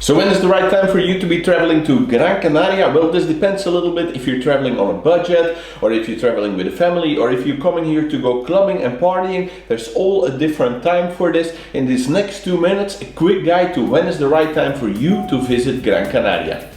So when is the right time for you to be traveling to Gran Canaria? Well, this depends a little bit if you're traveling on a budget, or if you're traveling with a family, or if you're coming here to go clubbing and partying. There's all a different time for this. In these next 2 minutes, a quick guide to when is the right time for you to visit Gran Canaria.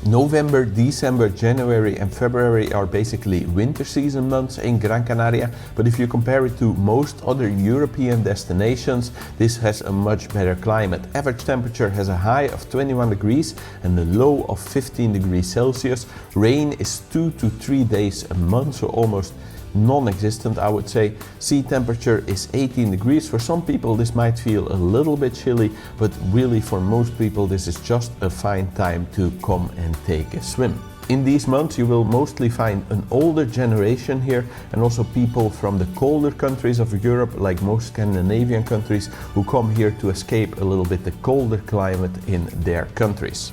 November, December, January and February are basically winter season months in Gran Canaria, but if you compare it to most other European destinations, this has a much better climate. Average temperature has a high of 21 degrees and a low of 15 degrees Celsius. Rain is 2 to 3 days a month, so almost non-existent, I would say. Sea temperature is 18 degrees. For some people this might feel a little bit chilly, but really for most people this is just a fine time to come and take a swim. In these months you will mostly find an older generation here, and also people from the colder countries of Europe, like most Scandinavian countries, who come here to escape a little bit the colder climate in their countries.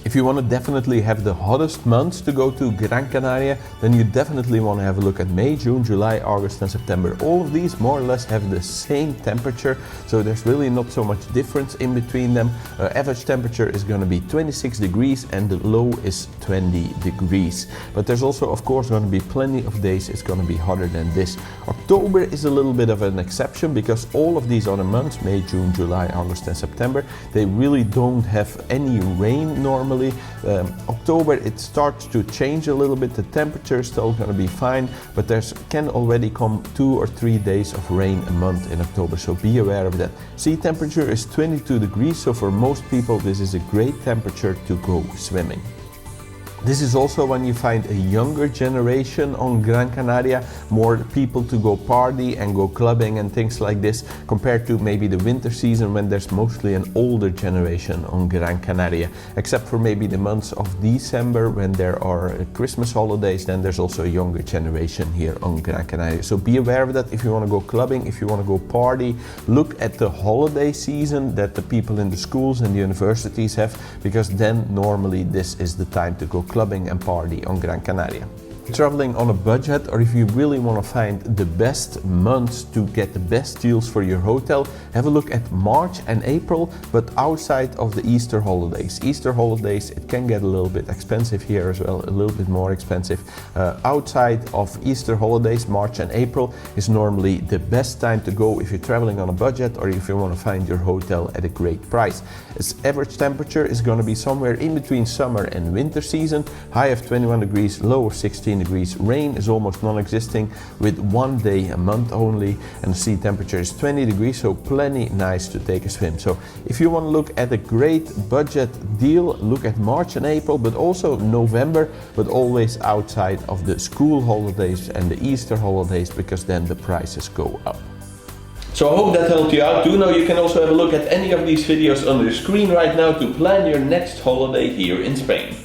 If you want to definitely have the hottest months to go to Gran Canaria, then you definitely want to have a look at May, June, July, August and September. All of these more or less have the same temperature, so there's really not so much difference in between them. Average temperature is going to be 26 degrees and the low is 20 degrees. But there's also of course going to be plenty of days it's going to be hotter than this. October is a little bit of an exception because all of these other months, May, June, July, August and September, they really don't have any rain normally. October it starts to change a little bit. The temperature is still going to be fine, but there can already come 2 or 3 days of rain a month in October, so be aware of that. Sea temperature is 22 degrees, so for most people this is a great temperature to go swimming. This is also when you find a younger generation on Gran Canaria, more people to go party and go clubbing and things like this, compared to maybe the winter season when there's mostly an older generation on Gran Canaria. Except for maybe the months of December when there are Christmas holidays, then there's also a younger generation here on Gran Canaria. So be aware of that if you want to go clubbing, if you want to go party. Look at the holiday season that the people in the schools and the universities have, because then normally this is the time to go clubbing and party on Gran Canaria. Traveling on a budget, or if you really want to find the best months to get the best deals for your hotel, have a look at March and April, but outside of the Easter holidays. Easter holidays, it can get a little bit expensive here as well, a little bit more expensive. Outside of Easter holidays, March and April is normally the best time to go if you're traveling on a budget or if you want to find your hotel at a great price. Its average temperature is going to be somewhere in between summer and winter season, high of 21 degrees, low of 16 degrees. Rain is almost non-existing with 1 day a month only, and the sea temperature is 20 degrees, so plenty nice to take a swim. So if you want to look at a great budget deal, look at March and April, but also November, but always outside of the school holidays and the Easter holidays, because then the prices go up. So I hope that helped you out. Do know you can also have a look at any of these videos on the screen right now to plan your next holiday here in Spain.